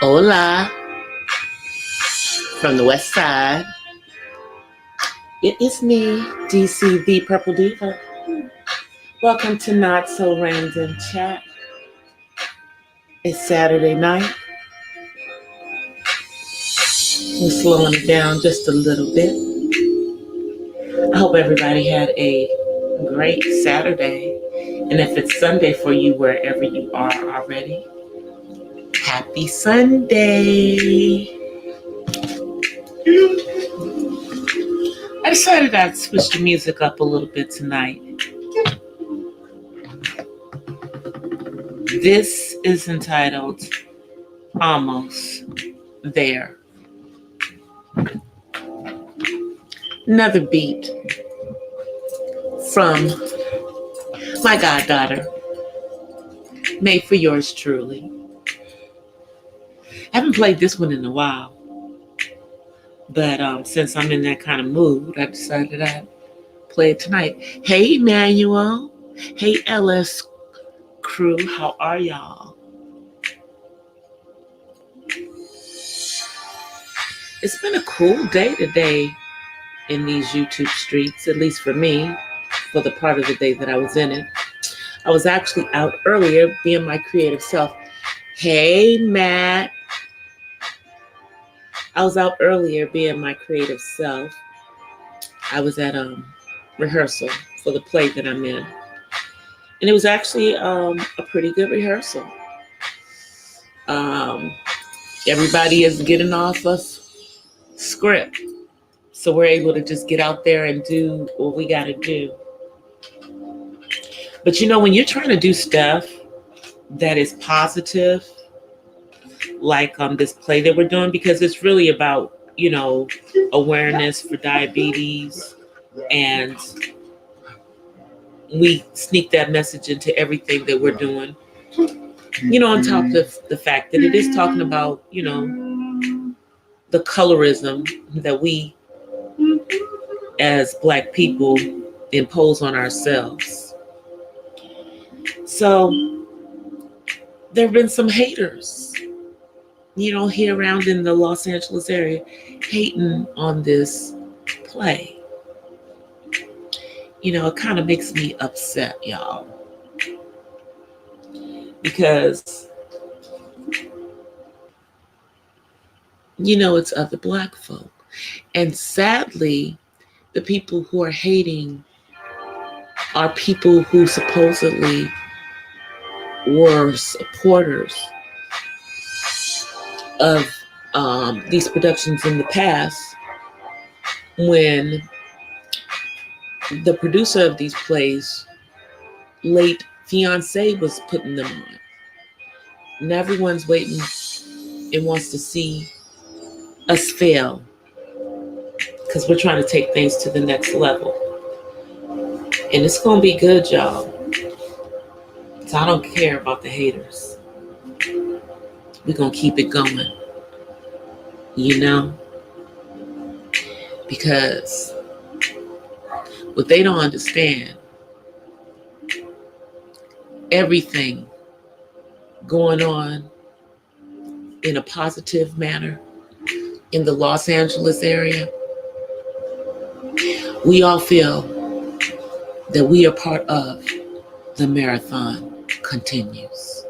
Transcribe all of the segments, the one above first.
Hola, from the west side. It is me, DCThePurpleDiva. Welcome to Not So Random Chat. It's Saturday night. We're slowing it down just a little bit. I hope everybody had a great Saturday. And if it's Sunday for you, wherever you are already, happy Sunday. I decided I'd switch the music up a little bit tonight. This is entitled Almost There. Another beat from my goddaughter, made for yours truly. I haven't played this one in a while, but since I'm in that kind of mood, I decided I'd play it tonight. Hey, Emmanuel. Hey, LS crew. How are y'all? It's been a cool day today in these YouTube streets, at least for me, for the part of the day that I was in it. I was actually out earlier being my creative self. Hey, Matt. I was out earlier being my creative self. I was at rehearsal for the play that I'm in. And it was actually a pretty good rehearsal. Everybody is getting off of script. So we're able to just get out there and do what we got to do. But you know, when you're trying to do stuff that is positive, like this play that we're doing, because it's really about, you know, awareness for diabetes, and we sneak that message into everything that we're doing. You know, on top of the fact that it is talking about, you know, the colorism that we as Black people impose on ourselves. So there have been some haters, you know, here around in the Los Angeles area, hating on this play. You know, it kind of makes me upset, y'all. Because, you know, it's other Black folk. And sadly, the people who are hating are people who supposedly were supporters of these productions in the past, when the producer of these plays, late fiance, was putting them on. And everyone's waiting and wants to see us fail, because we're trying to take things to the next level. And it's going to be good, y'all. So I don't care about the haters. We're going to keep it going. You know? Because what they don't understand, everything going on in a positive manner in the Los Angeles area, we all feel that we are part of the marathon continues.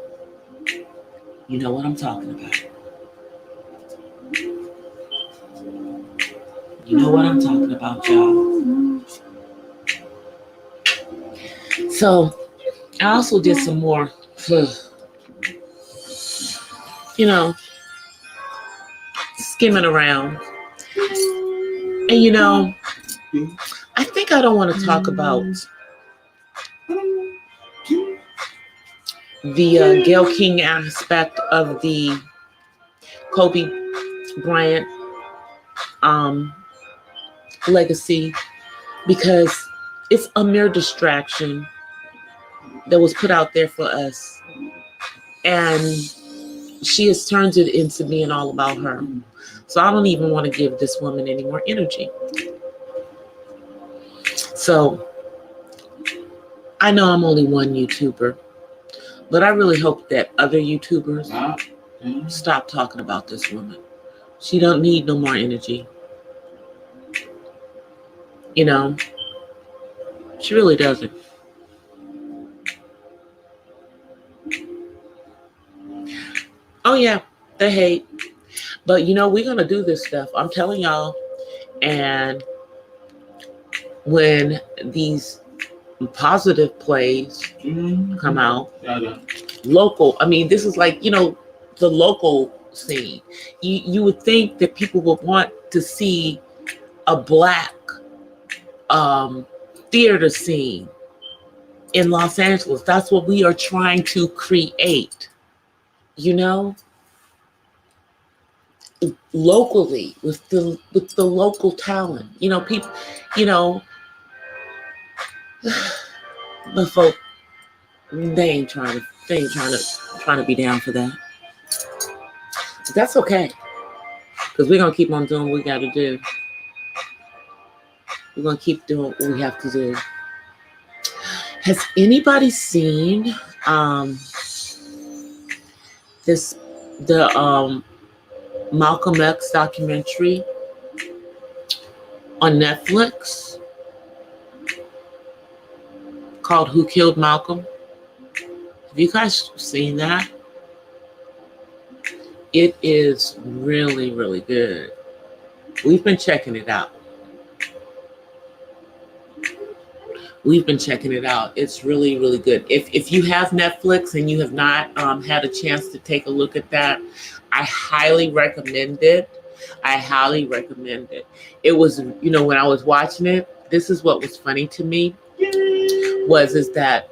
You know what I'm talking about. You know what I'm talking about, y'all. So I also did some more, you know, skimming around. And, you know, I think I don't want to talk about the Gayle King aspect of the Kobe Bryant legacy, because it's a mere distraction that was put out there for us, and she has turned it into being all about her. So I don't even want to give this woman any more energy. So I know I'm only one YouTuber, but I really hope that other YouTubers stop talking about this woman. She don't need no more energy. You know, she really doesn't. Oh yeah, the hate. But you know, we're gonna do this stuff. I'm telling y'all. And when these positive plays come out, local, I mean, this is like, you know, the local scene. You would think that people would want to see a Black theater scene in Los Angeles. That's what we are trying to create, you know, locally with the local talent. You know, people, you know, but folk, they ain't trying to be down for that. But that's okay, because we're gonna keep on doing what we got to do. We're gonna keep doing what we have to do. Has anybody seen the Malcolm X documentary on Netflix called "Who Killed Malcolm"? Have you guys seen that? It is really, really good. We've been checking it out. It's really, really good. If you have Netflix and you have not had a chance to take a look at that, I highly recommend it. It was, you know, when I was watching it, this is what was funny to me is that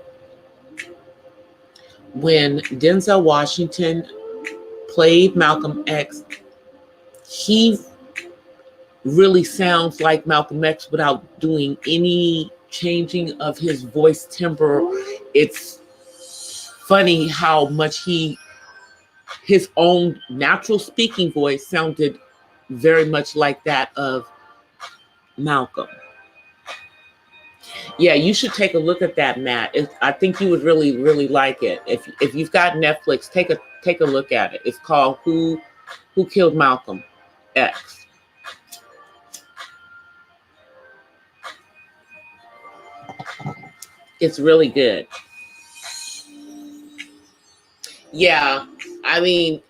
when Denzel Washington played Malcolm X, he really sounds like Malcolm X without doing any changing of his voice timbre. It's funny how much his own natural speaking voice sounded very much like that of Malcolm. Yeah, you should take a look at that, Matt. I think you would really, really like it. If you've got Netflix, take a look at it. It's called Who Killed Malcolm X. It's really good. Yeah, I mean,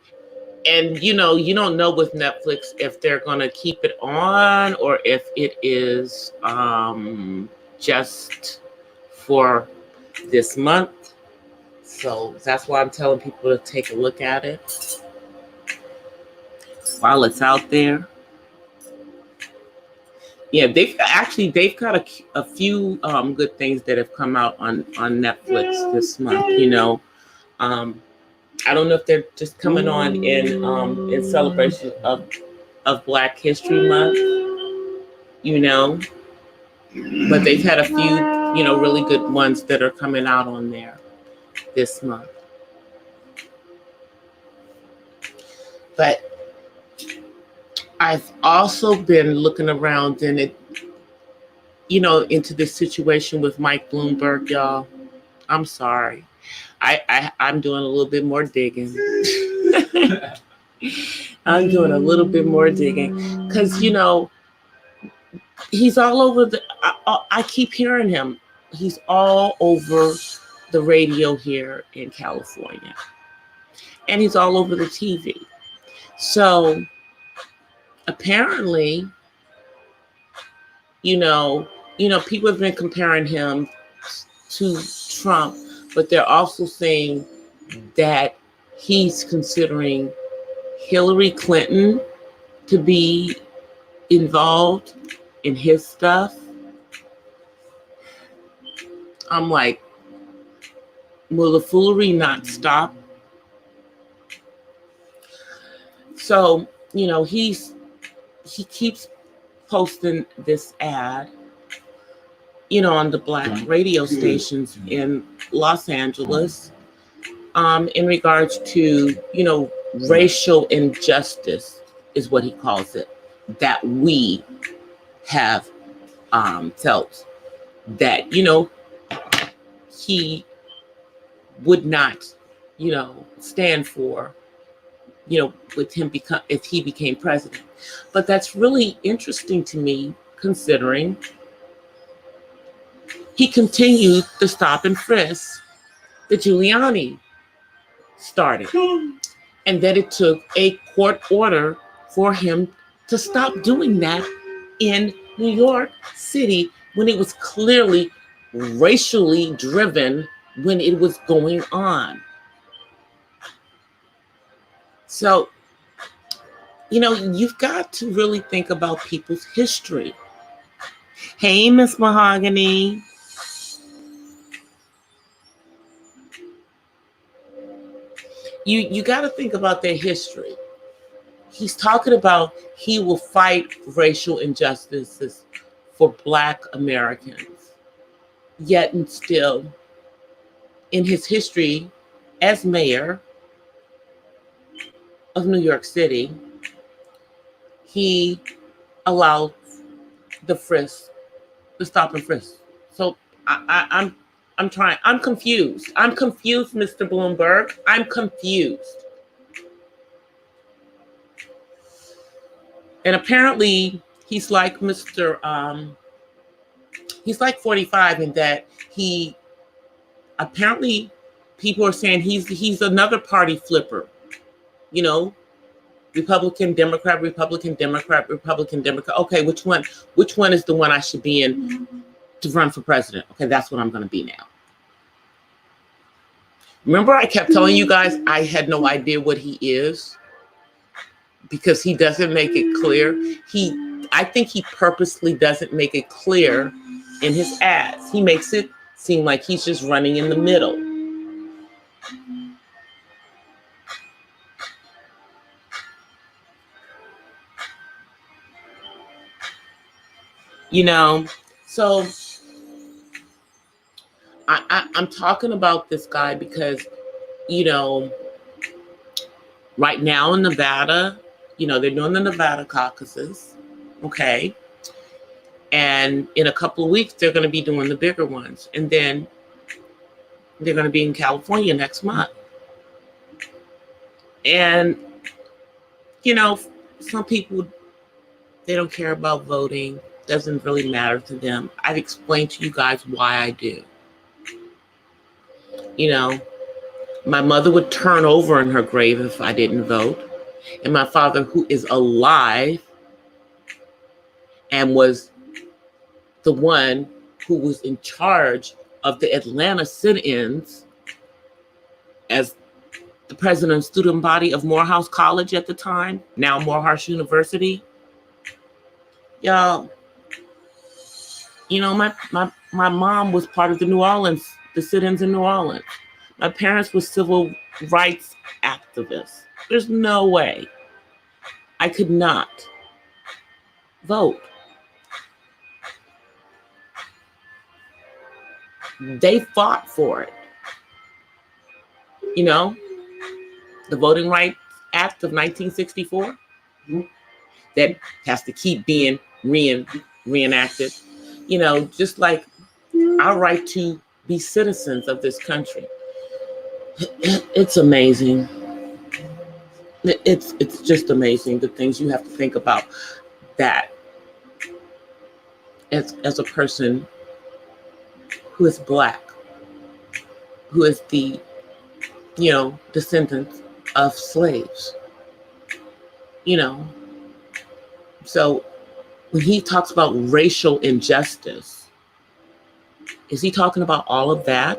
and you know, you don't know with Netflix if they're gonna keep it on or if it is just for this month. So that's why I'm telling people to take a look at it while it's out there. Yeah, they've got a few good things that have come out on Netflix this month. You know, I don't know if they're just coming on in celebration of Black History Month. You know, but they've had a few, you know, really good ones that are coming out on there this month. But I've also been looking around in it, you know, into this situation with Mike Bloomberg, y'all. I'm sorry. I'm doing a little bit more digging. I'm doing a little bit more digging because, you know, he's all over I keep hearing him. He's all over the radio here in California. And he's all over the TV. So apparently, you know, people have been comparing him to Trump, but they're also saying that he's considering Hillary Clinton to be involved in his stuff. I'm like, will the foolery not stop? So, you know, he keeps posting this ad, you know, on the Black radio stations in Los Angeles, in regards to, you know, racial injustice is what he calls it, that we have felt that, you know, he would not, you know, stand for with him if he became president. But that's really interesting to me, considering he continued the stop and frisk that Giuliani started, and that it took a court order for him to stop doing that in New York City when it was clearly racially driven when it was going on. So, you've got to really think about people's history. Hey, Miss Mahogany. You got to think about their history. He's talking about he will fight racial injustices for Black Americans. Yet and still, in his history as mayor of New York City, he allowed the stop and frisk. So I'm confused. I'm confused, Mr. Bloomberg. I'm confused. And apparently he's like he's like 45 in that he apparently people are saying he's another party flipper. Republican, Democrat, Republican, Democrat, Republican, Democrat. Okay, which one is the one I should be in to run for president? Okay, that's what I'm going to be now. Remember I kept telling you guys I had no idea what he is because he doesn't make it clear. I think he purposely doesn't make it clear in his ads. He makes it seem like he's just running in the middle. So I'm talking about this guy because, right now in Nevada, they're doing the Nevada caucuses, okay? And in a couple of weeks, they're going to be doing the bigger ones. And then they're going to be in California next month. And, some people, they don't care about voting. Doesn't really matter to them. I've explained to you guys why I do. My mother would turn over in her grave if I didn't vote. And my father, who is alive and was the one who was in charge of the Atlanta sit-ins as the president of student body of Morehouse College at the time, now Morehouse University. Y'all, my mom was part of the sit-ins in New Orleans. My parents were civil rights activists. There's no way I could not vote. They fought for it. The Voting Rights Act of 1964 that has to keep being reenacted. Just like our right to be citizens of this country. It's amazing. It's just amazing the things you have to think about that as a person who is Black, who is the descendant of slaves. So when he talks about racial injustice, is he talking about all of that?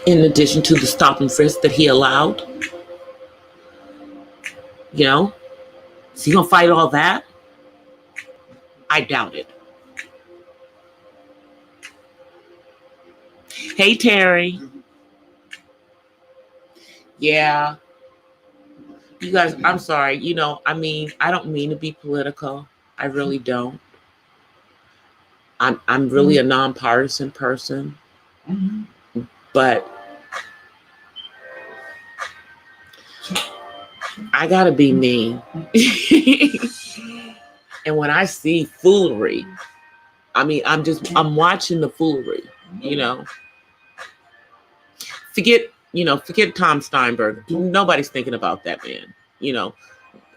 In addition to the stop and frisk that he allowed? Is he gonna fight all that? I doubt it. Hey, Terry. Yeah. You guys, I'm sorry. I don't mean to be political. I really don't. I'm really a nonpartisan person. But I gotta be me. And when I see foolery, I'm watching the foolery, Forget Forget Tom Steinberg. Nobody's thinking about that man.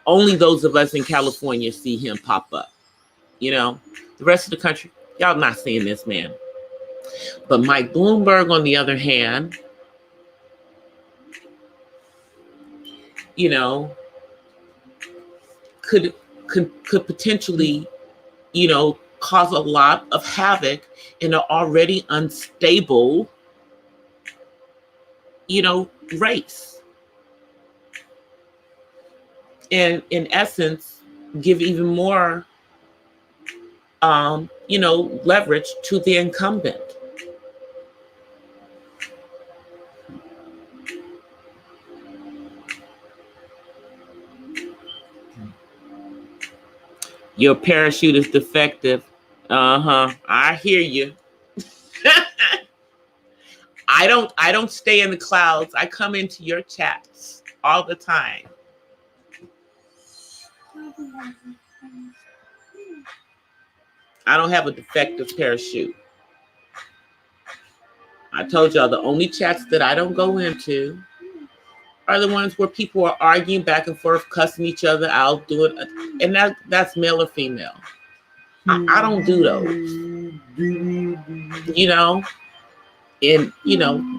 Only those of us in California see him pop up. The rest of the country, y'all not seeing this man. But Mike Bloomberg, on the other hand, could potentially, cause a lot of havoc in an already unstable, race. And in essence, give even more, leverage to the incumbent. Your parachute is defective. I hear you. I don't stay in the clouds. I come into your chats all the time. I don't have a defective parachute. I told y'all the only chats that I don't go into are the ones where people are arguing back and forth, cussing each other out, doing, and that's male or female. I don't do those. And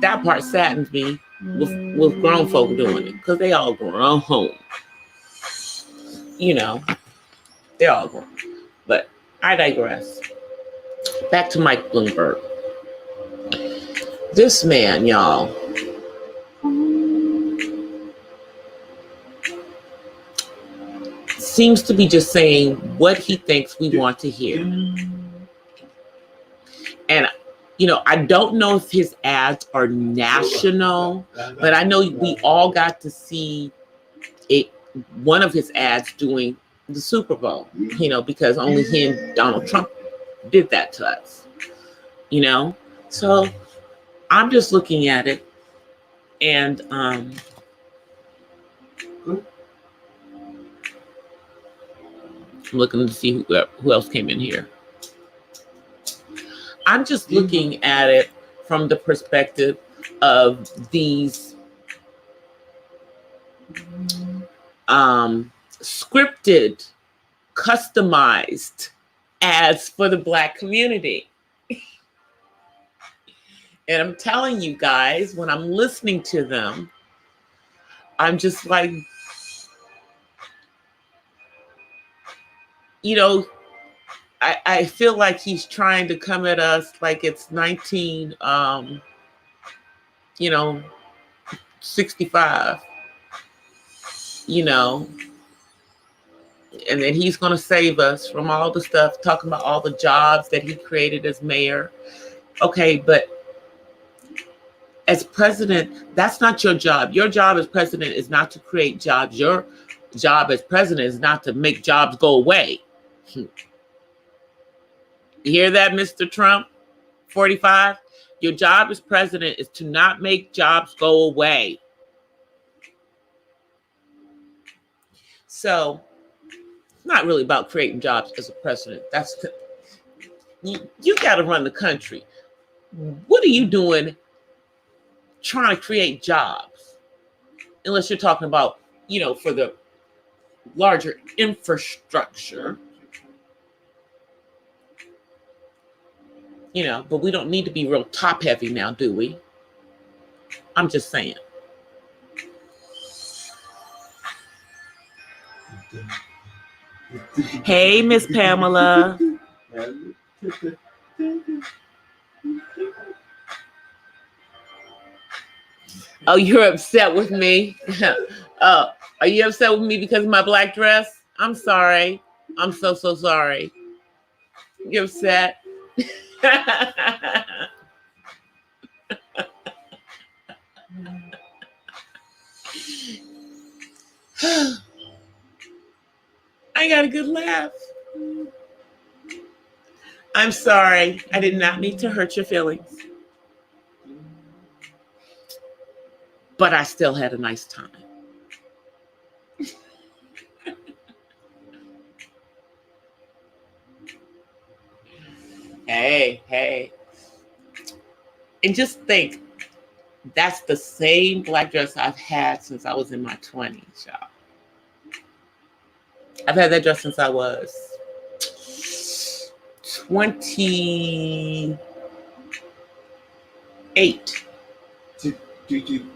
that part saddens me with grown folk doing it, because they all grown home. They're all grown. But I digress. Back to Mike Bloomberg. This man, y'all, seems to be just saying what he thinks we want to hear. And, I don't know if his ads are national, but I know we all got to see one of his ads during the Super Bowl, because only he and Donald Trump did that to us, So I'm just looking at it, and I'm looking to see who else came in here. I'm just looking at it from the perspective of these scripted, customized ads for the Black community. And I'm telling you guys, when I'm listening to them, I'm just like, I feel like he's trying to come at us like it's 65, and then he's going to save us from all the stuff, talking about all the jobs that he created as mayor. Okay, but as president, that's not your job. Your job as president is not to create jobs. Your job as president is not to make jobs go away. You hear that, Mr. Trump, 45? Your job as president is to not make jobs go away. So it's not really about creating jobs as a president. You got to run the country. What are you doing trying to create jobs? Unless you're talking about, for the larger infrastructure. But we don't need to be real top heavy now, do we? I'm just saying. Hey, Miss Pamela. Oh, you're upset with me? Are you upset with me because of my black dress? I'm sorry. I'm so sorry. You're upset? I got a good laugh. I'm sorry. I did not mean to hurt your feelings. But I still had a nice time. Hey. And just think, That's the same black dress I've had since I was in my 20s, y'all. I've had that dress since I was 28.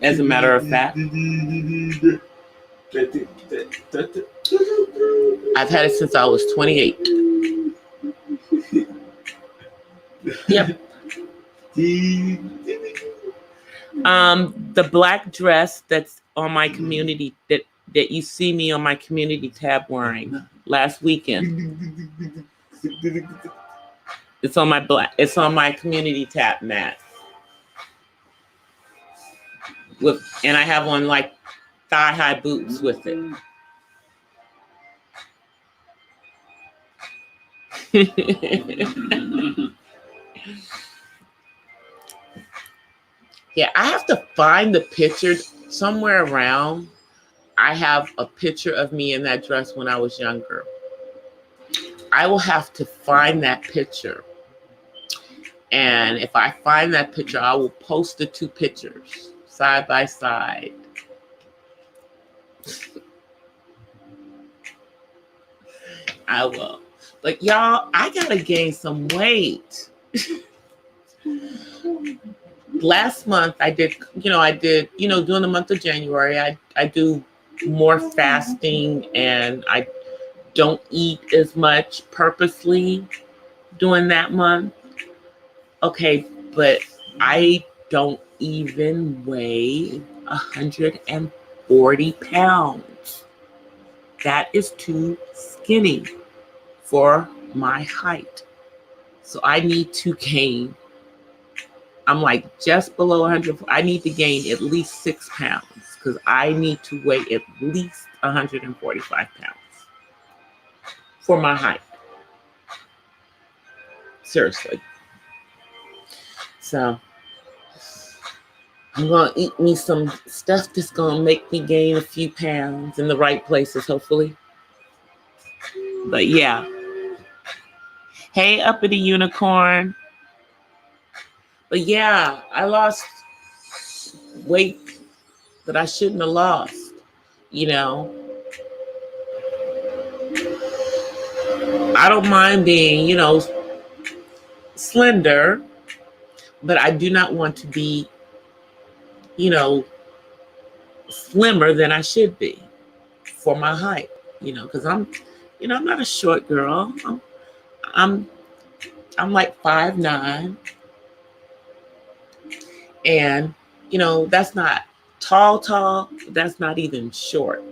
As a matter of fact, I've had it since I was 28. Yep. The black dress that's on my community that you see me on my community tab wearing last weekend. It's on my community tab mat. And I have on like thigh-high boots with it. Yeah, I have to find the picture somewhere around. I have a picture of me in that dress when I was younger. I will have to find that picture. And if I find that picture, I will post the two pictures side by side. I will. But y'all, I gotta gain some weight. Last month I did, during the month of January, I do more fasting and I don't eat as much purposely during that month. Okay, but I don't even weigh 140 pounds. That is too skinny for my height. So I need to gain, I'm like just below 100. I need to gain at least 6 pounds because I need to weigh at least 145 pounds for my height. Seriously. So I'm going to eat me some stuff that's going to make me gain a few pounds in the right places, hopefully. But yeah. Hey, Uppity Unicorn. But yeah, I lost weight that I shouldn't have lost, I don't mind being, slender, but I do not want to be, slimmer than I should be for my height, because I'm not a short girl. I'm like 5'9", and that's not tall, that's not even short,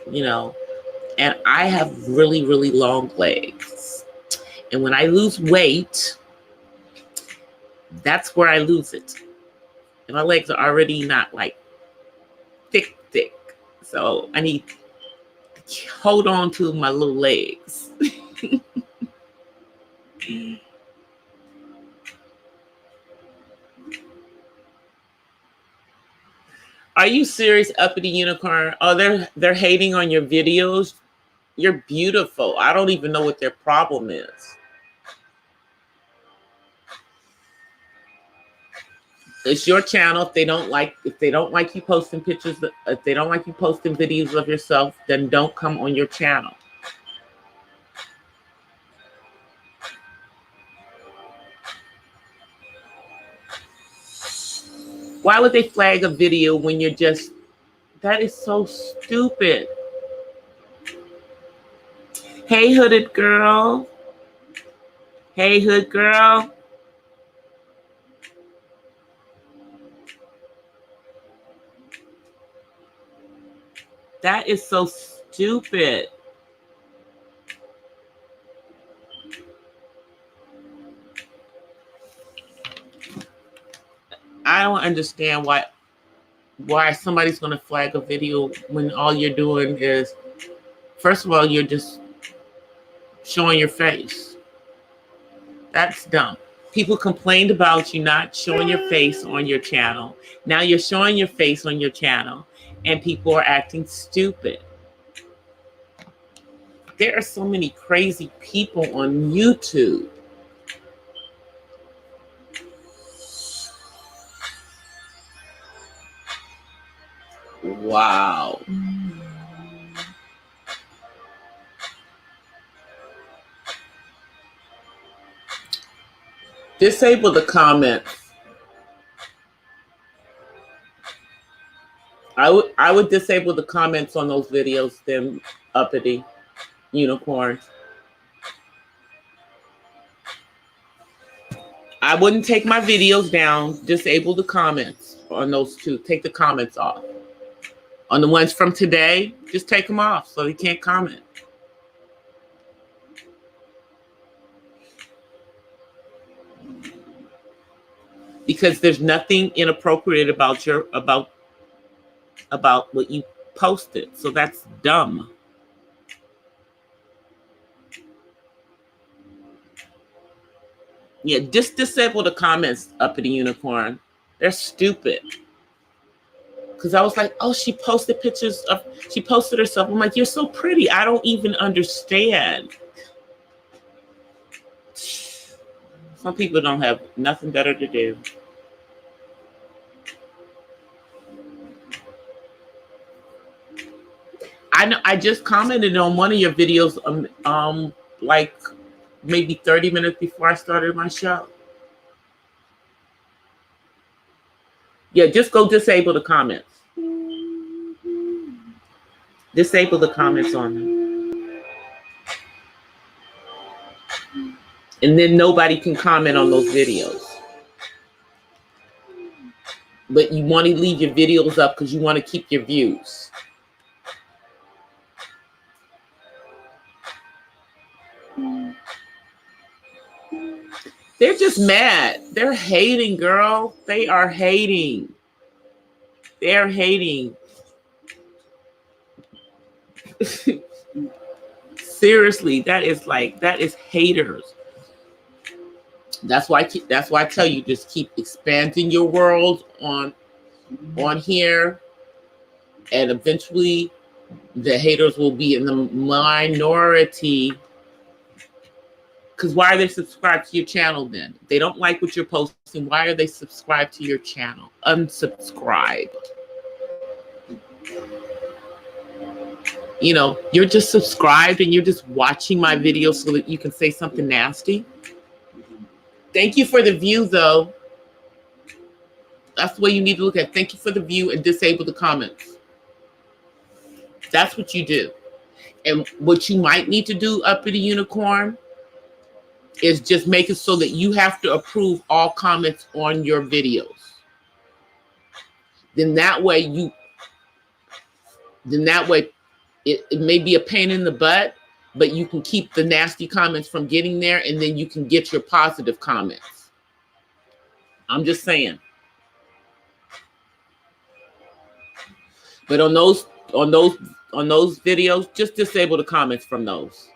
and I have really, really long legs. And when I lose weight, that's where I lose it. And my legs are already not like thick. So I need to hold on to my little legs. Are you serious, Uppity Unicorn? Oh, they're hating on your videos. You're beautiful. I don't even know what their problem is. It's your channel. If they don't like you posting pictures, if they don't like you posting videos of yourself, then don't come on your channel. Why would they flag a video when you're just, that is so stupid. Hey, hooded girl. Hey, hood girl. That is so stupid. I don't understand why somebody's going to flag a video when all you're doing is, first of all, you're just showing your face. That's dumb. People complained about you not showing your face on your channel. Now you're showing your face on your channel and people are acting stupid. There are so many crazy people on YouTube. Wow. Disable the comments. I would disable the comments on those videos, them uppity unicorns. I wouldn't take my videos down. Disable the comments on those two. Take the comments off. On the ones from today, just take them off so they can't comment. Because there's nothing inappropriate about about what you posted. So that's dumb. Yeah, just disable the comments, uppity unicorn. They're stupid. Because I was like, oh, she posted herself. I'm like, you're so pretty. I don't even understand. Some people don't have nothing better to do. I know. I just commented on one of your videos, like maybe 30 minutes before I started my show. Yeah, just go disable the comments. Disable the comments on them. And then nobody can comment on those videos. But you want to leave your videos up because you want to keep your views. They're just mad. They're hating, girl. They are hating. They're hating. Seriously, that is haters. That's why I tell you, just keep expanding your world on here, and eventually the haters will be in the minority. Because why are they subscribed to your channel then? If they don't like what you're posting, why are they subscribed to your channel? Unsubscribe. You know, you're just subscribed and you're just watching my videos so that you can say something nasty. Thank you for the view, though. That's the way you need to look at it. Thank you for the view and disable the comments. That's what you do. And what you might need to do, uppity unicorn, is just make it so that you have to approve all comments on your videos. Then that way it may be a pain in the butt, but you can keep the nasty comments from getting there, and then you can get your positive comments. I'm just saying. But on those videos, just disable the comments from those.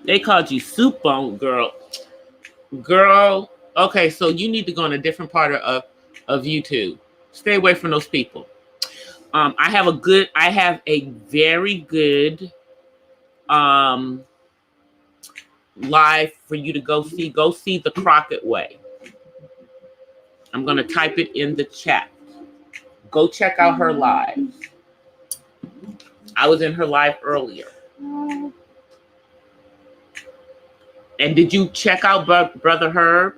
They called you soup bone, girl. Girl, okay, so you need to go in a different part of YouTube. Stay away from those people. I have a very good live for you to go see. Go see The Crockett Way. I'm gonna type it in the chat. Go check out her live. I was in her live earlier. And did you check out Brother Herb?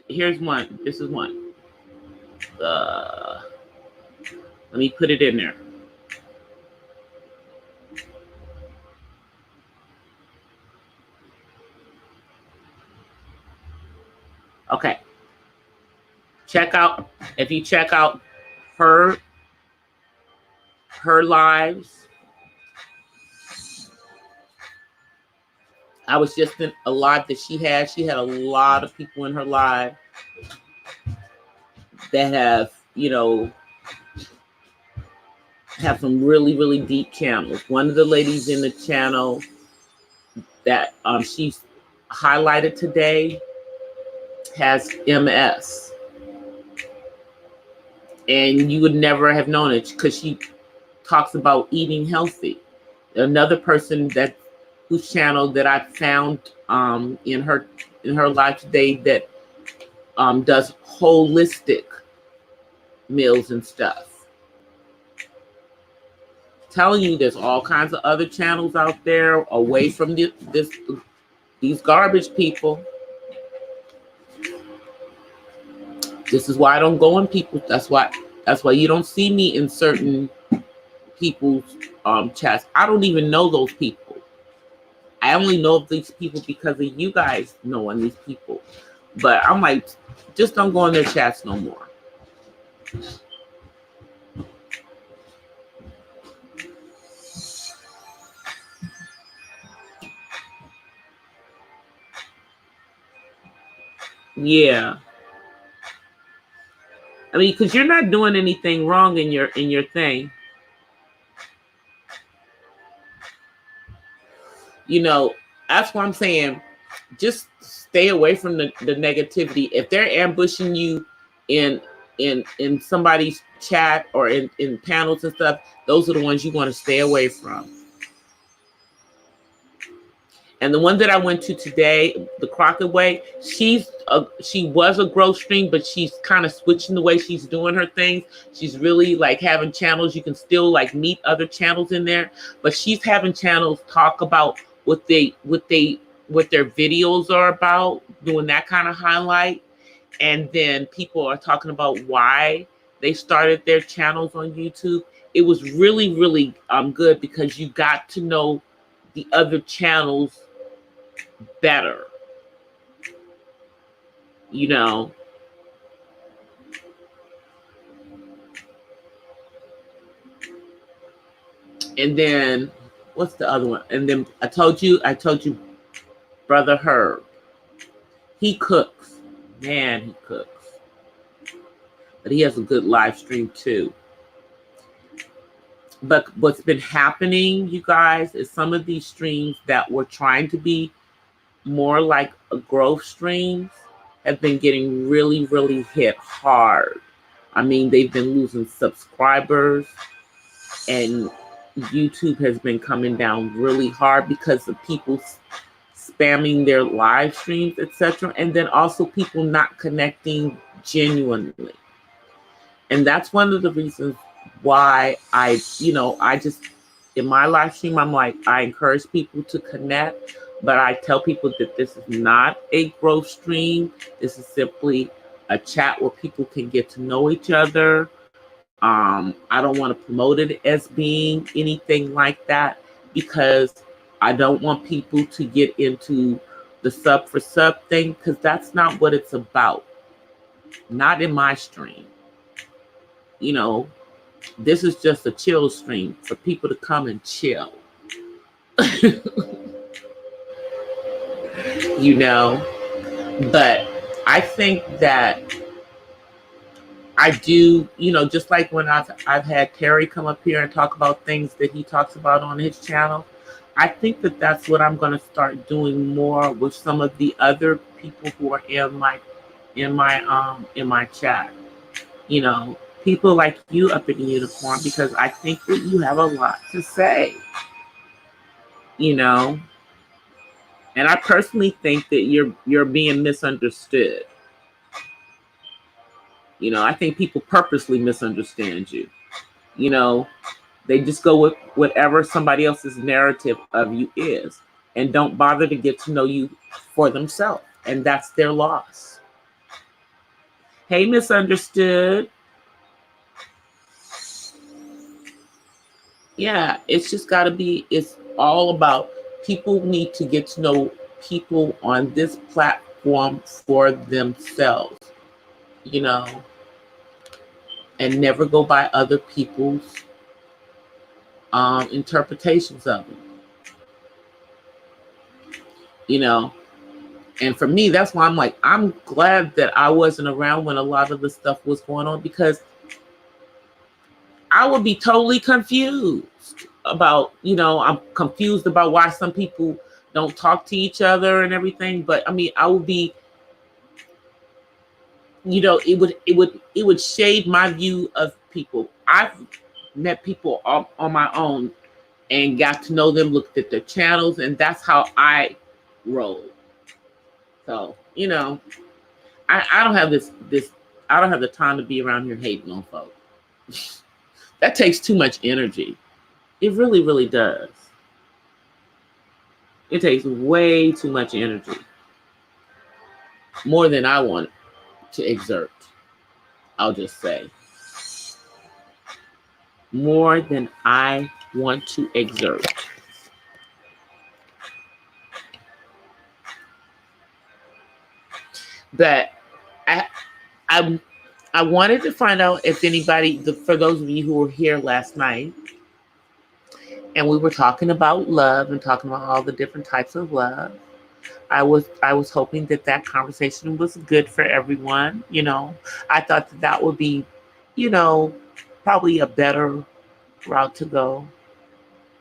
Here's one. This is one. Let me put it in there. Okay. If you check out her lives. I was just in a live that she had. She had a lot of people in her live that have, have some really, really deep channels. One of the ladies in the channel that she's highlighted today has MS. and you would never have known it because she talks about eating healthy. Another person that whose channel that I found in her life today that does holistic meals and stuff. Telling you, there's all kinds of other channels out there away from these garbage people. This is why I don't go in people. That's why you don't see me in certain people's chats. I don't even know those people. I only know of these people because of you guys knowing these people. But I'm like, just don't go in their chats no more. Yeah. I mean, because you're not doing anything wrong in your thing. You know, that's what I'm saying. Just stay away from the negativity. If they're ambushing you in somebody's chat or in panels and stuff, those are the ones you want to stay away from. And the one that I went to today, the Crockett Way, she was a growth stream, but she's kind of switching the way she's doing her things. She's really like having channels. You can still like meet other channels in there, but she's having channels talk about what their videos are about, doing that kind of highlight. And then people are talking about why they started their channels on YouTube. It was really, really good because you got to know the other channels better, you know. And then what's the other one? And then I told you Brother Herb, he cooks. Man, he cooks. But he has a good live stream too. But what's been happening, you guys, is some of these streams that were trying to be more like a growth streams have been getting really, really hit hard. I mean, they've been losing subscribers, and YouTube has been coming down really hard because of people spamming their live streams, etc. And then also people not connecting genuinely. And that's one of the reasons why I just, in my live stream, I'm like, I encourage people to connect, but I tell people that this is not a growth stream. This is simply a chat where people can get to know each other. I don't want to promote it as being anything like that because I don't want people to get into the sub for sub thing, because that's not what it's about. Not in my stream. You know, this is just a chill stream for people to come and chill. You know, but I think that I do, just like when I've had Terry come up here and talk about things that he talks about on his channel. I think that that's what I'm going to start doing more with some of the other people who are in my chat. You know, people like you up in the unicorn, because I think that you have a lot to say. You know, and I personally think that you're being misunderstood. You know, I think people purposely misunderstand you. You know, they just go with whatever somebody else's narrative of you is and don't bother to get to know you for themselves. And that's their loss. Hey, misunderstood. Yeah, it's just got to be, it's all about, people need to get to know people on this platform for themselves, you know, and never go by other people's interpretations of it. You know, and for me, that's why I'm like, I'm glad that I wasn't around when a lot of the stuff was going on, because I would be totally confused about, I'm confused about why some people don't talk to each other and everything. But I mean, I would be it would shade my view of people. I've met people on my own and got to know them, looked at their channels, and that's how I roll. So, I don't have this I don't have the time to be around here hating on folks. That takes too much energy. It really, really does. It takes way too much energy. More than I want to exert. I'll just say. More than I want to exert. But I wanted to find out if anybody, for those of you who were here last night, and we were talking about love and talking about all the different types of love. I was hoping that conversation was good for everyone. I thought that would be, probably a better route to go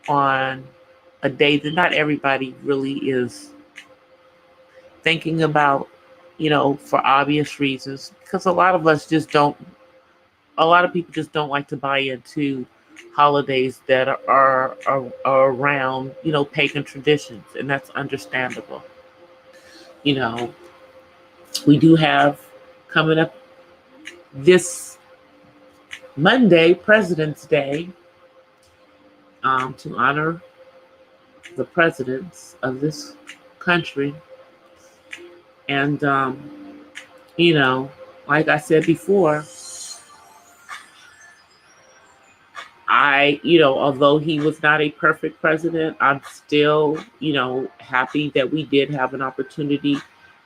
on a day that not everybody really is thinking about, for obvious reasons, because a lot of people just don't like to buy into holidays that are around, pagan traditions, and that's understandable. We do have coming up this Monday, President's Day, to honor the presidents of this country. And, like I said before, although he was not a perfect president, I'm still, happy that we did have an opportunity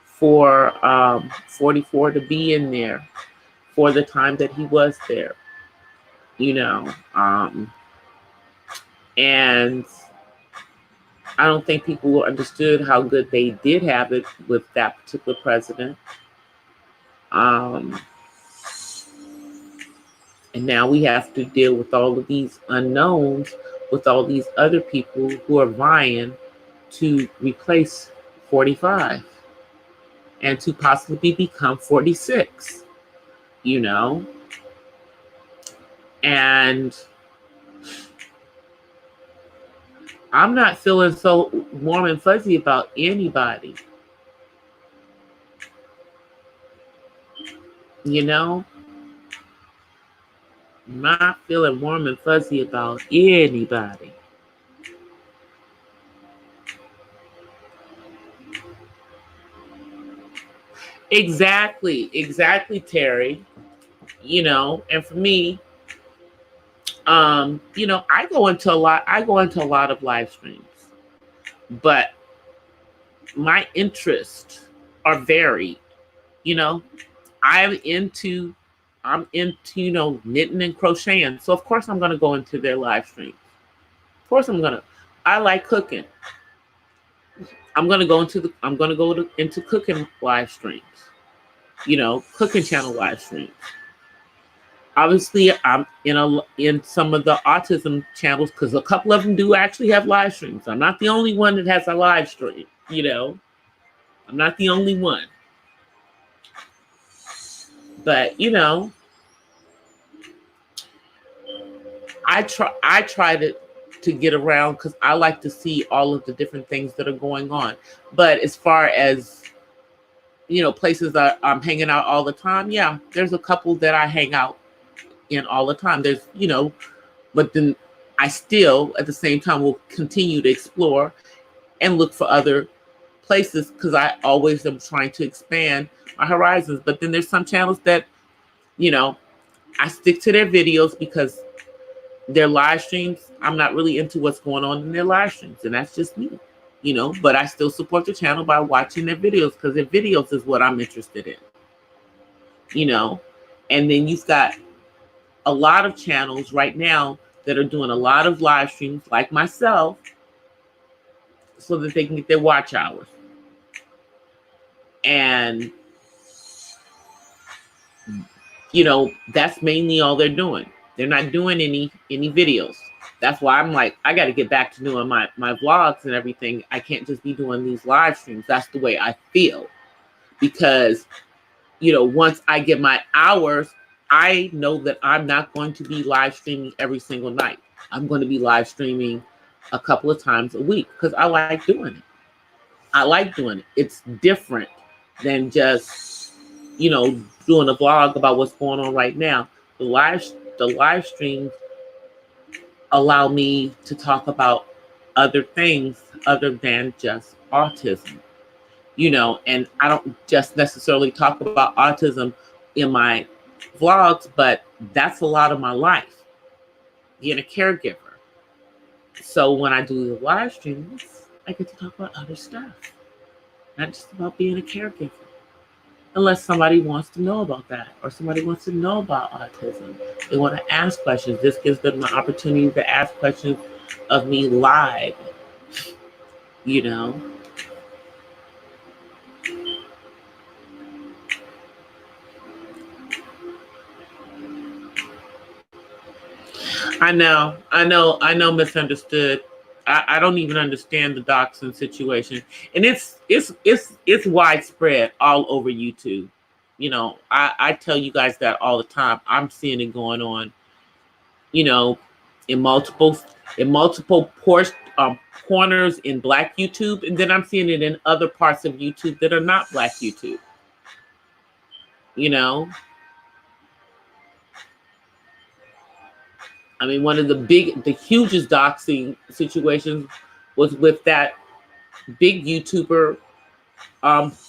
for 44 to be in there for the time that he was there, and I don't think people understood how good they did have it with that particular president. And now we have to deal with all of these unknowns, with all these other people who are vying to replace 45 and to possibly become 46, And I'm not feeling so warm and fuzzy about anybody. Not feeling warm and fuzzy about anybody. Exactly, Terry. And for me, I go into a lot of live streams, but my interests are varied. I'm into knitting and crocheting. So of course I'm going to go into their live streams. Of course I like cooking. I'm going to go into cooking live streams. Cooking channel live streams. Obviously, I'm in some of the autism channels because a couple of them do actually have live streams. I'm not the only one that has a live stream. I'm not the only one. But I try to get around because I like to see all of the different things that are going on. But as far as places that I'm hanging out all the time, yeah, there's a couple that I hang out in all the time. There's but then I still at the same time will continue to explore and look for other places because I always am trying to expand my horizons. But then there's some channels that I stick to their videos because their live streams, I'm not really into what's going on in their live streams, and that's just me, but I still support the channel by watching their videos because their videos is what I'm interested in, and then you've got a lot of channels right now that are doing a lot of live streams like myself so that they can get their watch hours. And, that's mainly all they're doing. They're not doing any videos. That's why I'm like, I got to get back to doing my vlogs and everything. I can't just be doing these live streams. That's the way I feel. Because once I get my hours, I know that I'm not going to be live streaming every single night. I'm going to be live streaming a couple of times a week because I like doing it. I like doing it. It's different than just, doing a vlog about what's going on right now. The live streams allow me to talk about other things other than just autism. And I don't just necessarily talk about autism in my vlogs, but that's a lot of my life, being a caregiver. So when I do the live streams, I get to talk about other stuff, not just about being a caregiver. Unless somebody wants to know about that, or somebody wants to know about autism. They want to ask questions. This gives them the opportunity to ask questions of me live, I know, misunderstood. I don't even understand the dachshund situation, and it's widespread all over YouTube. I tell you guys that all the time. I'm seeing it going on, in multiple corners in Black YouTube, and then I'm seeing it in other parts of YouTube that are not Black YouTube. I mean, one of the hugest doxing situations was with that big YouTuber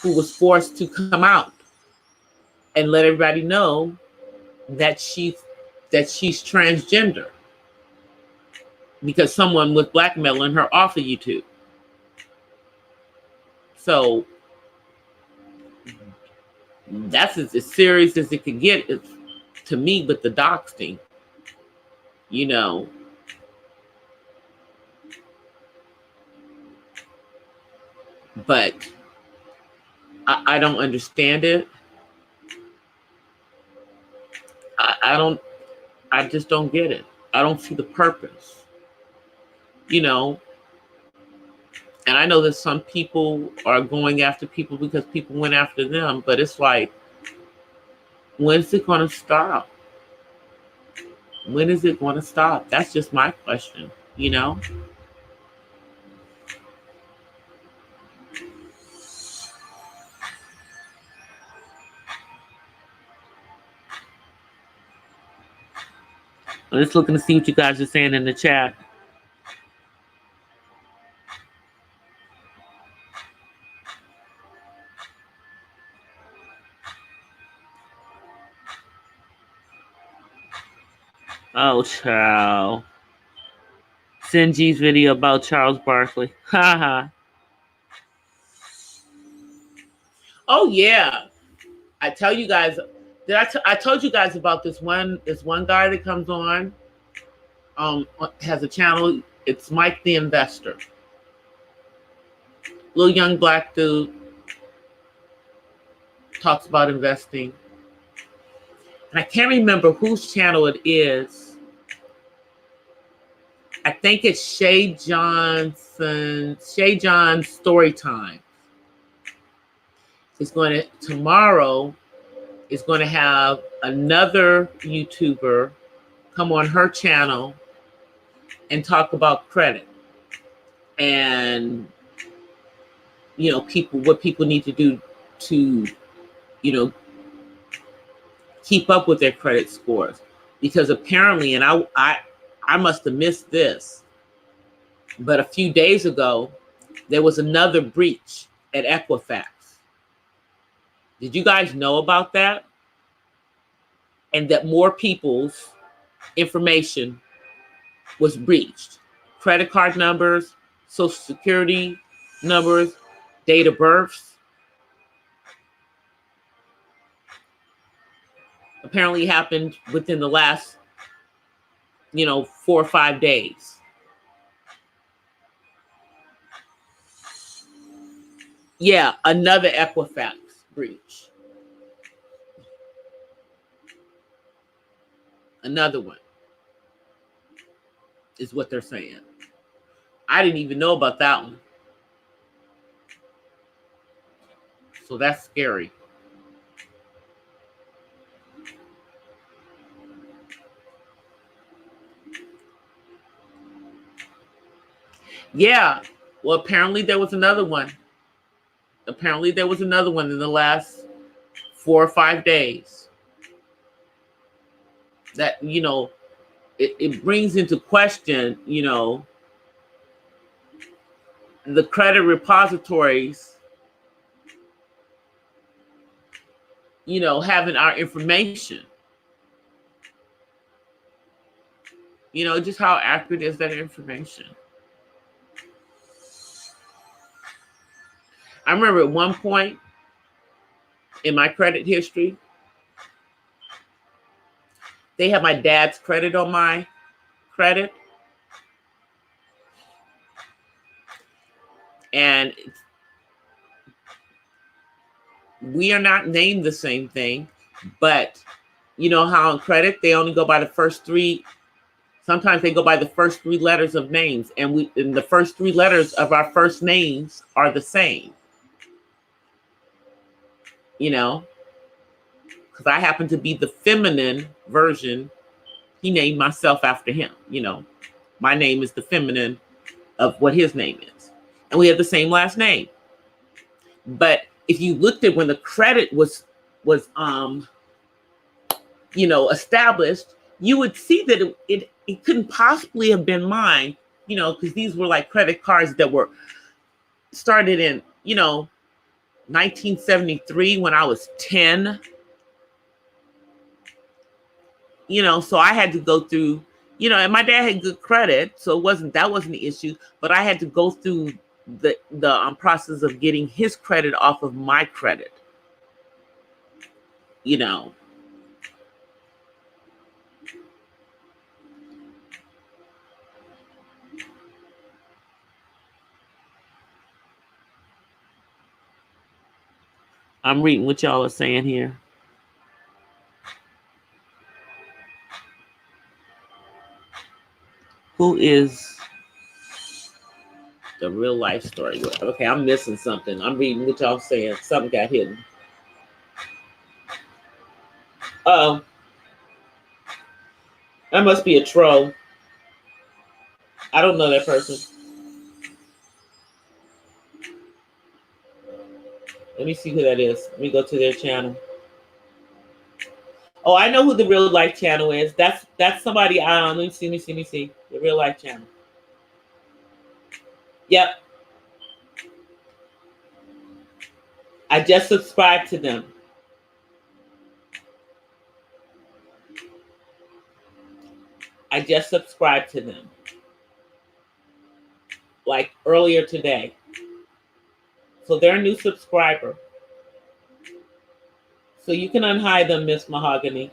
who was forced to come out and let everybody know that she's transgender because someone was blackmailing her off of YouTube. So that's as serious as it can get to me with the doxing. But I don't understand it. I just don't get it. I don't see the purpose. And I know that some people are going after people because people went after them, but it's like, when's it going to stop? When is it going to stop? That's just my question, I'm just looking to see what you guys are saying in the chat. Oh, child. Sinji's video about Charles Barkley. Haha. Oh yeah. I tell you guys, I told you guys about this one guy that comes on, has a channel. It's Mike the Investor. Little young Black dude, talks about investing. And I can't remember whose channel it is. I think it's Shay John's Story Time. Tomorrow is going to have another YouTuber come on her channel and talk about credit and what people need to do to keep up with their credit scores, because apparently, and I must have missed this, but a few days ago there was another breach at Equifax. Did you guys know about that? And that more people's information was breached. Credit card numbers, social security numbers, date of births. Apparently happened within the last, 4 or 5 days. Yeah, another Equifax breach. Another one is what they're saying. I didn't even know about that one. So that's scary. Yeah. Well, apparently there was another one. Apparently there was another one in the last 4 or 5 days. That, you know, it brings into question, you know, the credit repositories, you know, having our information. You know, just how accurate is that information? I remember at one point in my credit history, they had my dad's credit on my credit. And we are not named the same thing, but you know how on credit, they only go by the first 3. Sometimes they go by the first 3 letters of names, and the first 3 letters of our first names are the same. You know, because I happen to be the feminine version. He named myself after him. You know, my name is the feminine of what his name is, and we have the same last name. But if you looked at when the credit was you know, established, you would see that it couldn't possibly have been mine, you know, because these were like credit cards that were started in, you know, 1973 when I was 10. You know, so I had to go through, you know, and my dad had good credit, so that wasn't the issue, but I had to go through the process of getting his credit off of my credit, you know. I'm reading what y'all are saying here. Who is the real life story? Okay, I'm missing something. I'm reading what y'all saying. Something got hidden. Oh, that must be a troll. I don't know that person. Let me see who that is. Let me go to their channel. Oh, I know who the real life channel is. That's somebody. Let me see. The real life channel. Yep. I just subscribed to them. I just subscribed to them. Like earlier today. So they're a new subscriber. So you can unhide them, Miss Mahogany.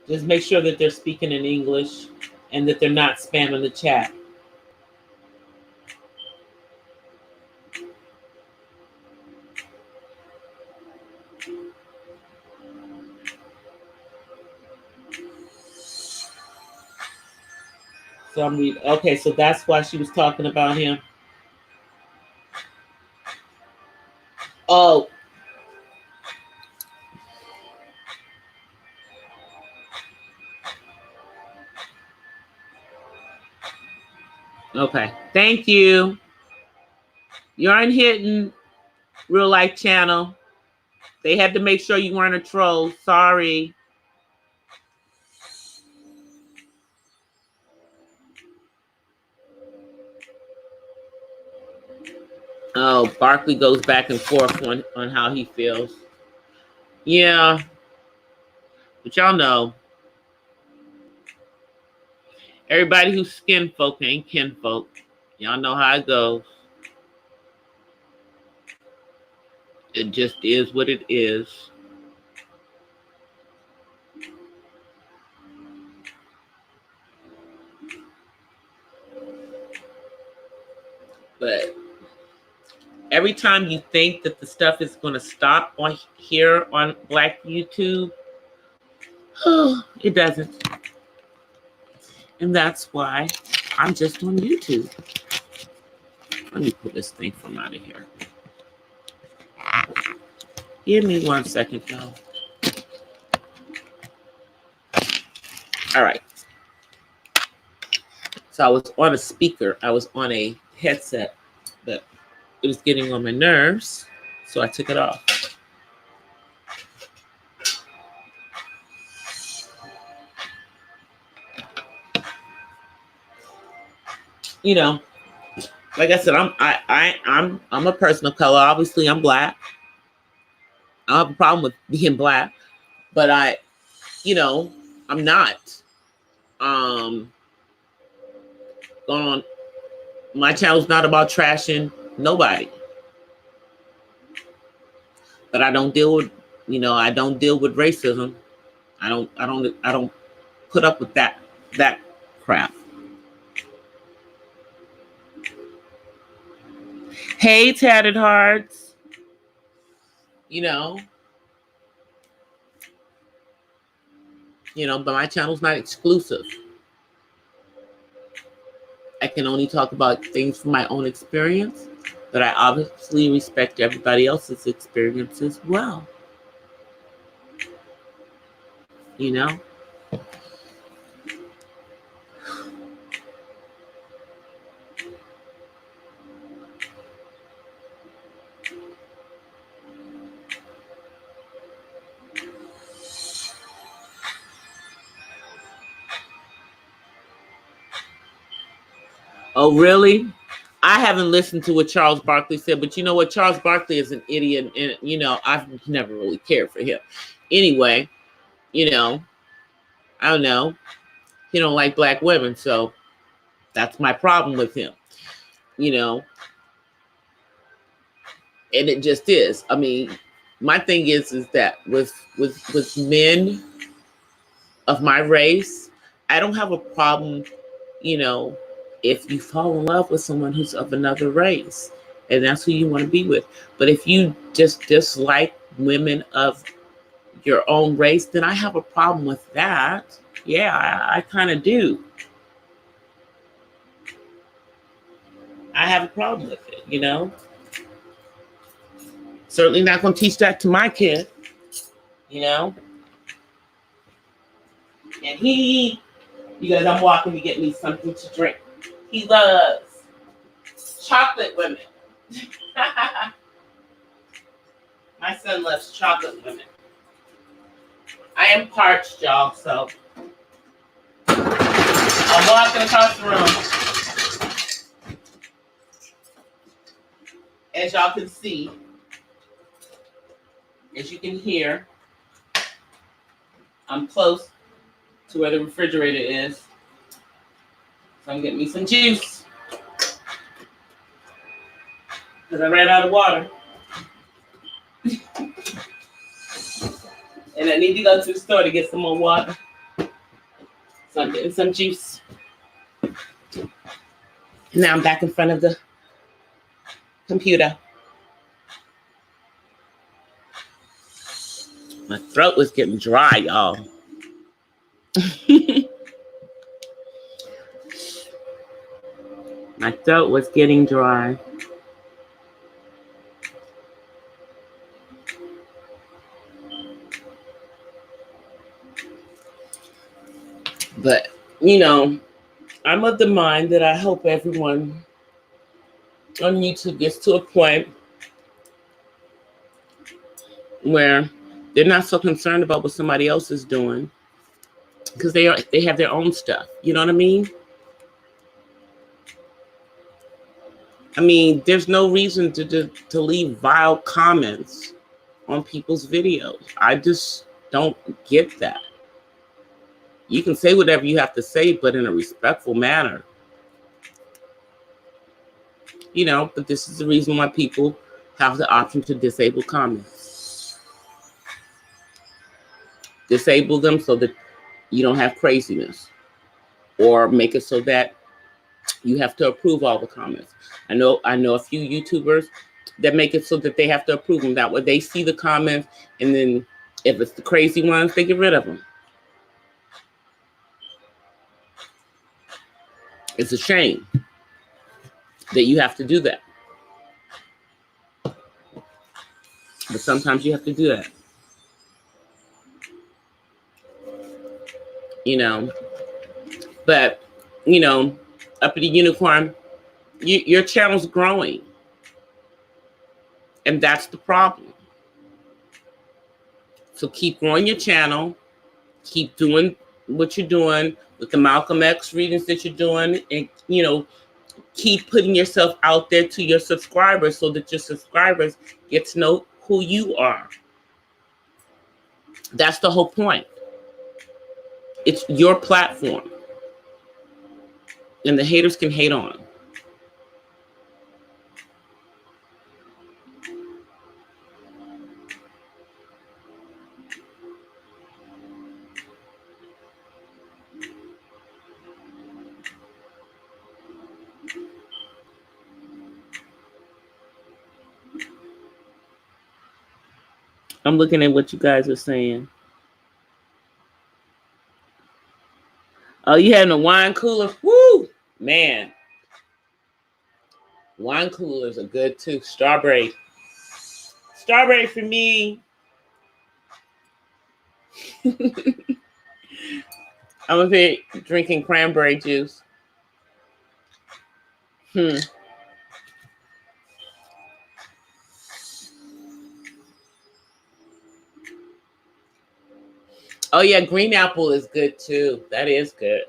Just make sure that they're speaking in English and that they're not spamming the chat. So I'm reading. Okay, so that's why she was talking about him. Oh. Okay. Thank you. You're unhidden, real life channel. They had to make sure you weren't a troll. Sorry. Oh, Barkley goes back and forth on how he feels. Yeah. But y'all know, everybody who's skin folk ain't kin folk. Y'all know how it goes. It just is what it is. But every time you think that the stuff is going to stop on here on Black YouTube, it doesn't. And that's why I'm just on YouTube. Let me put this thing from out of here. Give me 1 second, y'all. All right. So I was on a speaker. I was on a headset, but it was getting on my nerves. So I took it off. You know, like I said, I'm a person of color. Obviously, I'm Black. I don't have a problem with being Black, but I'm not going on. My channel's not about trashing nobody. But I don't deal with, I don't deal with racism. I don't put up with that crap. Hey, tatted hearts. But my channel's not exclusive. I can only talk about things from my own experience, but I obviously respect everybody else's experience as well. Oh, really? I haven't listened to what Charles Barkley said, but you know what? Charles Barkley is an idiot, and I've never really cared for him. Anyway, I don't know. He don't like Black women, so that's my problem with him. And it just is. I mean, my thing is that with men of my race, I don't have a problem, if you fall in love with someone who's of another race and that's who you want to be with. But if you just dislike women of your own race, then I have a problem with that. Yeah, I kind of do. I have a problem with it, Certainly not going to teach that to my kid, And because I'm walking to get me something to drink. He loves chocolate women. My son loves chocolate women. I am parched, y'all, so I'm walking across the room. As y'all can see, as you can hear, I'm close to where the refrigerator is. So I'm getting me some juice. Because I ran out of water. And I need to go to the store to get some more water. So I'm getting some juice. Now I'm back in front of the computer. My throat was getting dry, y'all. My throat was getting dry. But, I'm of the mind that I hope everyone on YouTube gets to a point where they're not so concerned about what somebody else is doing because they have their own stuff. You know what I mean? I mean, there's no reason to leave vile comments on people's videos. I just don't get that. You can say whatever you have to say, but in a respectful manner. But this is the reason why people have the option to disable comments. Disable them so that you don't have craziness, or make it so that you have to approve all the comments. I know a few YouTubers that make it so that they have to approve them. That way they see the comments, and then if it's the crazy ones, they get rid of them. It's a shame that you have to do that. But sometimes you have to do that. But, Uppity Unicorn, your channel's growing. And that's the problem. So keep growing your channel. Keep doing what you're doing with the Malcolm X readings that you're doing. And, you know, keep putting yourself out there to your subscribers so that your subscribers get to know who you are. That's the whole point. It's your platform. And the haters can hate on. I'm looking at what you guys are saying. Oh, you having a wine cooler? Woo! Man. Wine coolers are good too. Strawberry. Strawberry for me. I'm gonna be drinking cranberry juice. Oh yeah, green apple is good too. That is good.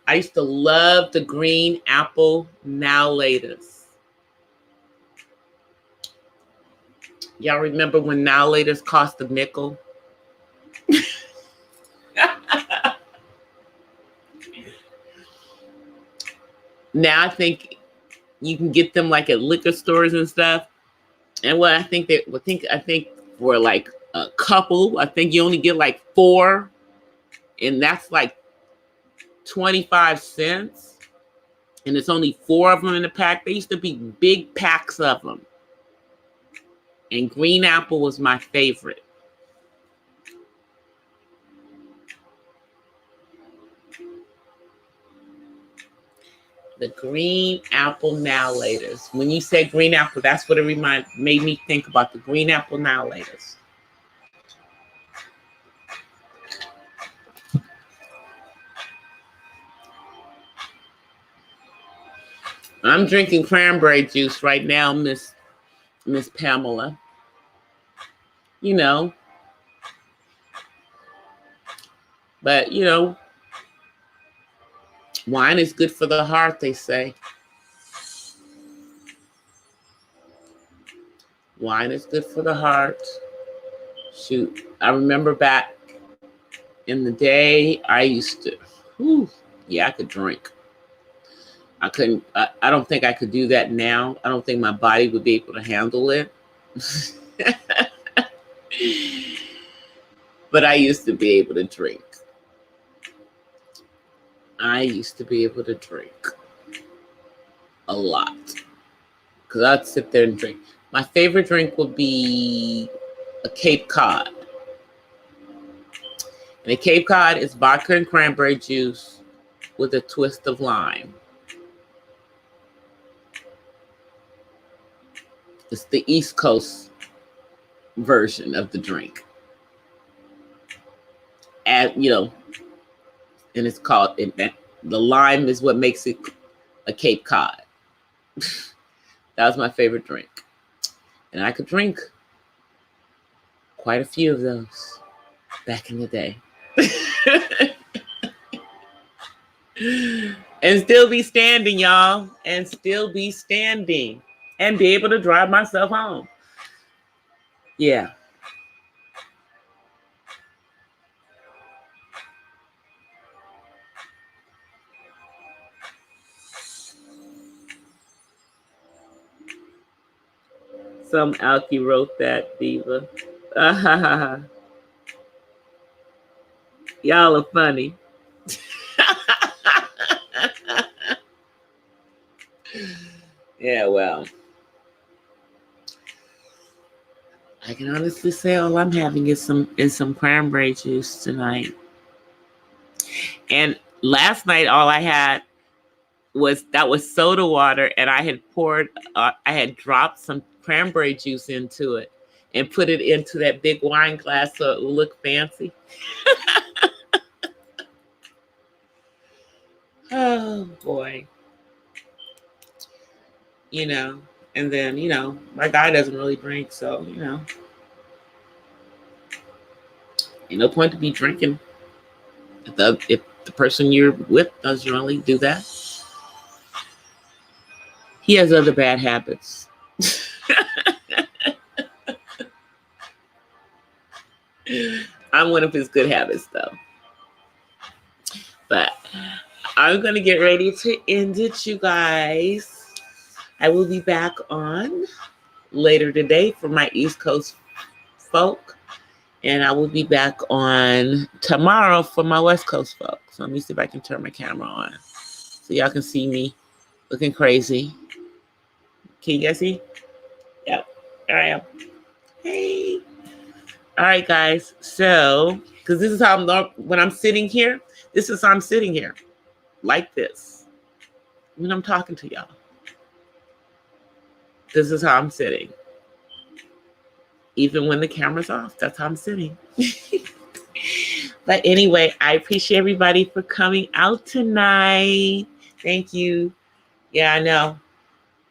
I used to love the green apple now laters. Y'all remember when now laters cost a nickel? Now I think you can get them like at liquor stores and stuff. And what I think for like a couple, I think you only get like 4, and that's like 25 cents. And it's only 4 of them in a pack. There used to be big packs of them. And green apple was my favorite. The green apple now laters. When you said green apple, that's what it made me think about, the green apple now laters. I'm drinking cranberry juice right now, Miss Pamela. You know. But, you know, wine is good for the heart, they say. Wine is good for the heart. Shoot, I remember back in the day, I used to, I could drink. I don't think I could do that now. I don't think my body would be able to handle it. But I used to be able to drink. I used to be able to drink a lot. Because I'd sit there and drink. My favorite drink would be a Cape Cod. And a Cape Cod is vodka and cranberry juice with a twist of lime. It's the East Coast version of the drink. And, you know, and it's called, the lime is what makes it a Cape Cod. That was my favorite drink. And I could drink quite a few of those back in the day. And still be standing, y'all. And still be standing. And be able to drive myself home. Yeah. Some alky wrote that, Diva. Y'all are funny. Yeah, well. I can honestly say all I'm having is some cranberry juice tonight. And last night, all I had was soda water, and I had dropped some cranberry juice into it and put it into that big wine glass so it would look fancy. Oh boy. You know, and then, you know, my guy doesn't really drink, so, you know, ain't no point to be drinking if the person you're with doesn't really do that. He has other bad habits. I'm one of his good habits, though. But I'm going to get ready to end it, you guys. I will be back on later today for my East Coast folk. And I will be back on tomorrow for my West Coast folk. So let me see if I can turn my camera on so y'all can see me looking crazy. Can you guys see? Yep. There I am. Hey. All right, guys. So, because this is how when I'm sitting here, this is how I'm sitting here. Like this. When I'm talking to y'all. This is how I'm sitting. Even when the camera's off, that's how I'm sitting. But anyway, I appreciate everybody for coming out tonight. Thank you. Yeah, I know.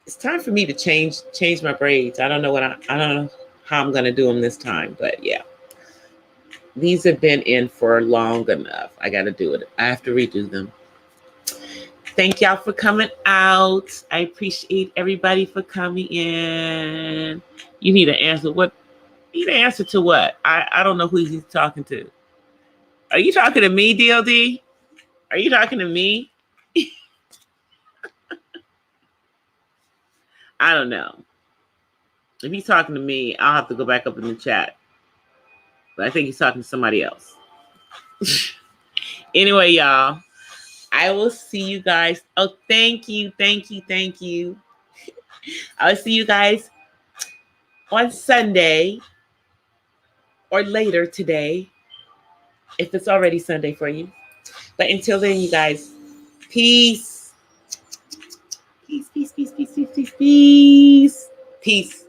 It's time for me to change my braids. I don't know I don't know how I'm gonna do them this time, but yeah. These have been in for long enough. I gotta do it. I have to redo them. Thank y'all for coming out. I appreciate everybody for coming in. You need an answer. What? You need an answer to what? I don't know who he's talking to. Are you talking to me, DLD? Are you talking to me? I don't know. If he's talking to me, I'll have to go back up in the chat. But I think he's talking to somebody else. Anyway, y'all, I will see you guys. Oh, thank you. I'll see you guys on Sunday or later today, if it's already Sunday for you. But until then, you guys, peace. Peace.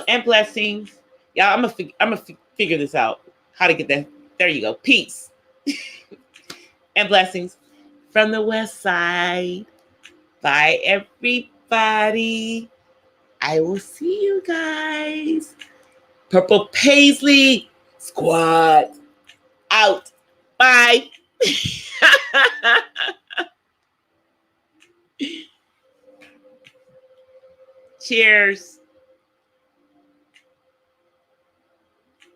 And blessings. Y'all, I'm gonna figure this out. How to get that. There you go. Peace. And blessings from the West Side. Bye, everybody. I will see you guys. Purple Paisley Squad out. Bye. Cheers.